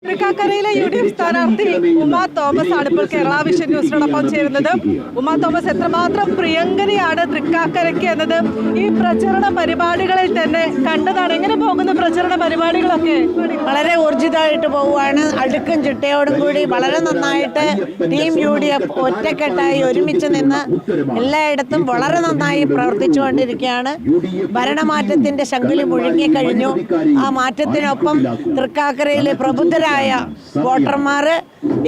തൃക്കാക്കരയിലെ UDF സ്ഥാനാർത്ഥി Uma Thomas ആണ് ഇപ്പോൾ കേരള വിഷൻ ന്യൂസിനോടൊപ്പം ചേരുന്നത്. ഉമാ തോമസ് എത്രമാത്രം പ്രിയങ്കരിയാണ് തൃക്കാക്കരയ്ക്ക് എന്നത് ഈ പ്രചരണ പരിപാടികളിൽ തന്നെ കണ്ടതാണ്. എങ്ങനെ പോകുന്ന പ്രചരണ പരിപാടികളൊക്കെ? വളരെ ഊർജിതമായിട്ട് പോവുകയാണ്. അടുക്കും ചിട്ടയോടും കൂടി വളരെ നന്നായിട്ട് ടീം UDF ഒറ്റക്കെട്ടായി ഒരുമിച്ച് നിന്ന് എല്ലായിടത്തും വളരെ നന്നായി പ്രവർത്തിച്ചുകൊണ്ടിരിക്കുകയാണ്. ഭരണമാറ്റത്തിന്റെ ശങ്കുലി മുഴുങ്ങിക്കഴിഞ്ഞു. ആ മാറ്റത്തിനൊപ്പം തൃക്കാക്കരയിലെ പ്രബുദ്ധരായ വോട്ടർമാർ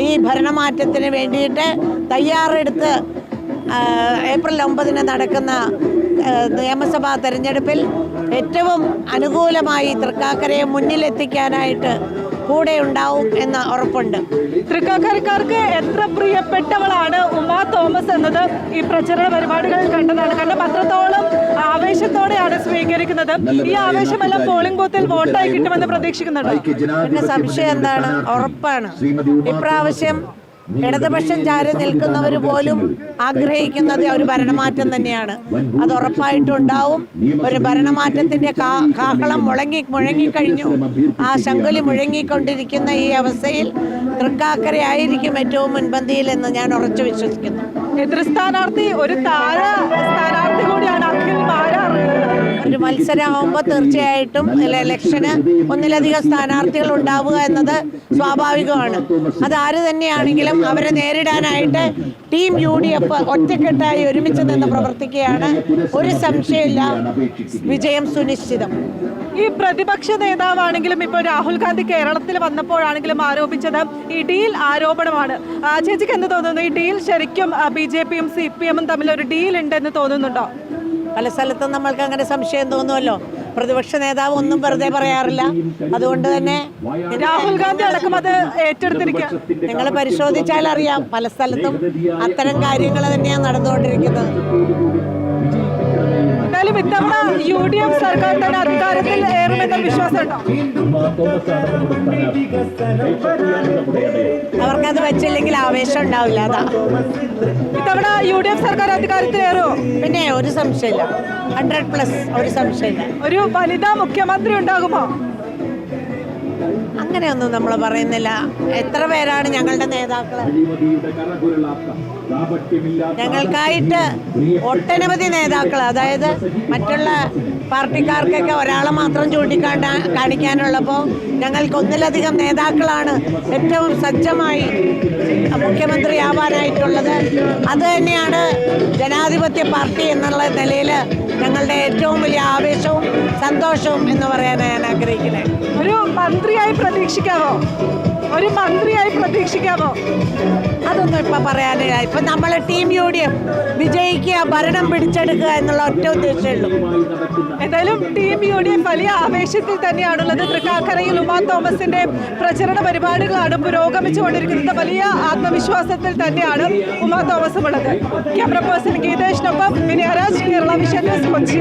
ഈ ഭരണമാറ്റത്തിന് വേണ്ടിയിട്ട് തയ്യാറെടുത്ത് ഏപ്രിൽ 9 നടക്കുന്ന നിയമസഭാ തെരഞ്ഞെടുപ്പിൽ ഏറ്റവും അനുകൂലമായി തൃക്കാക്കരയെ മുന്നിലെത്തിക്കാനായിട്ട് കൂടെ ഉണ്ടാവും എന്ന ഉറപ്പുണ്ട്. തൃക്കാക്കരക്കാർക്ക് എത്ര പ്രിയപ്പെട്ടവളാണ് ഉമാ തോമസ് എന്നത് ഈ പ്രചരണ പരിപാടികളിൽ കണ്ടതാണ്. കാരണം അത്രത്തോളം ആവേശത്തോടെയാണ് സ്വീകരിക്കുന്നത്. ഈ ആവേശമെല്ലാം പോളിംഗ് ബൂത്തിൽ വോട്ടായി കിട്ടുമെന്ന് പ്രതീക്ഷിക്കുന്നുണ്ട്. പിന്നെ സംശയം എന്താണ്? ഉറപ്പാണ്. ഇപ്രാവശ്യം ഇടതുപക്ഷം ചാരി നിൽക്കുന്നവർ പോലും ആഗ്രഹിക്കുന്നത് ഒരു ഭരണമാറ്റം തന്നെയാണ്. അത് ഉറപ്പായിട്ടുണ്ടാവും. ഒരു ഭരണമാറ്റത്തിന്റെ കാഹളം മുഴങ്ങിക്കഴിഞ്ഞു. ആ ശങ്കുലി മുഴങ്ങിക്കൊണ്ടിരിക്കുന്ന ഈ അവസ്ഥയിൽ തൃക്കാക്കരയായിരിക്കും ഏറ്റവും മുൻപന്തിയിൽ എന്ന് ഞാൻ ഉറച്ചു വിശ്വസിക്കുന്നു. എതിർ സ്ഥാനാർത്ഥി ഒരു താര സ്ഥാനാർത്ഥി കൂടിയാണ് അഖിൽ മാരാർ. ഒരു മത്സരമാകുമ്പോൾ തീർച്ചയായിട്ടും ഇലക്ഷന് ഒന്നിലധികം സ്ഥാനാർത്ഥികൾ ഉണ്ടാവുക എന്നത് സ്വാഭാവികമാണ്. അതാര് തന്നെയാണെങ്കിലും അവരെ നേരിടാനായിട്ട് ടീം UDF ഒറ്റക്കെട്ടായി ഒരുമിച്ച് നിന്ന് പ്രവർത്തിക്കുകയാണ്. ഒരു സംശയമില്ല, വിജയം സുനിശ്ചിതം. ഈ പ്രതിപക്ഷ നേതാവാണെങ്കിലും ഇപ്പോൾ രാഹുൽ ഗാന്ധി കേരളത്തിൽ വന്നപ്പോഴാണെങ്കിലും ആരോപിച്ചത് ഈ ഡീൽ ആരോപണമാണ്. ചേച്ചിക്ക് എന്ത് തോന്നുന്നു? ഈ ഡീൽ ശരിക്കും BJPയും CPM-ഉം തമ്മിൽ ഒരു ഡീൽ ഉണ്ടെന്ന് തോന്നുന്നുണ്ടോ? പല സ്ഥലത്തും നമ്മൾക്ക് അങ്ങനെ സംശയം തോന്നുമല്ലോ. പ്രതിപക്ഷ നേതാവ് ഒന്നും വെറുതെ പറയാറില്ല. അതുകൊണ്ട് തന്നെ രാഹുൽ ഗാന്ധി അടക്കം അത് ഏറ്റെടുത്തിരിക്കുക. നിങ്ങൾ പരിശോധിച്ചാൽ അറിയാം, പല സ്ഥലത്തും അത്തരം കാര്യങ്ങൾ തന്നെയാണ് നടന്നുകൊണ്ടിരിക്കുന്നത്. എന്തായാലും ഇത്തവണ UDF സർക്കാർ തന്നെ അധികാരത്തിൽ ഏറുമെന്ന വിശ്വാസമുണ്ടോ? അവർക്കത് വെച്ചില്ലെങ്കിൽ ആവേശം ഉണ്ടാവില്ല. അതാ ഇത്തവണ UDF സർക്കാർ അധികാരത്തിൽ ഏറുമോ? പിന്നെ ഒരു സംശയമില്ല, 100+ ഒരു സംശയമില്ല. ഒരു വനിതാ മുഖ്യമന്ത്രി ഉണ്ടാകുമോ? അങ്ങനെയൊന്നും നമ്മൾ പറയുന്നില്ല. എത്ര പേരാണ് ഞങ്ങളുടെ നേതാക്കൾ? ഞങ്ങൾക്കായിട്ട് ഒട്ടനവധി നേതാക്കൾ, അതായത് മറ്റുള്ള പാർട്ടിക്കാർക്കൊക്കെ ഒരാളെ മാത്രം കാണിക്കാനുള്ളപ്പോൾ ഞങ്ങൾക്ക് ഒന്നിലധികം നേതാക്കളാണ് ഏറ്റവും സജ്ജമായി മുഖ്യമന്ത്രിയാവാനായിട്ടുള്ളത്. അത് തന്നെയാണ് ജനാധിപത്യ പാർട്ടി എന്നുള്ള നിലയിൽ ഞങ്ങളുടെ ഏറ്റവും വലിയ ആവേശവും സന്തോഷവും എന്ന് പറയാനാണ് ഞാൻ ആഗ്രഹിക്കുന്നത്. ഒരു മന്ത്രിയായി പ്രതീക്ഷിക്കാമോ? അതൊന്നും ഇപ്പം പറയാനില്ല. ഇപ്പം നമ്മൾ ടീം UDF വിജയിക്കുക, ഭരണം പിടിച്ചെടുക്കുക എന്നുള്ള ഒറ്റ ഉദ്ദേശമേ ഉള്ളൂ. എന്തായാലും ടീം UDF വലിയ ആവേശത്തിൽ തന്നെയാണുള്ളത്. തൃക്കാക്കരയിൽ ഉമാ തോമസിന്റെ പ്രചരണ പരിപാടികളാണ് പുരോഗമിച്ചുകൊണ്ടിരിക്കുന്നത്. വലിയ ആത്മവിശ്വാസത്തിൽ തന്നെയാണ് ഉമാ തോമസ് ഉള്ളത്. ക്യാമറ പേഴ്സൺ ഗീതേഷിനൊപ്പം വിനയരാജ്, കേരള വിഷൻ ന്യൂസ്, കൊച്ചി.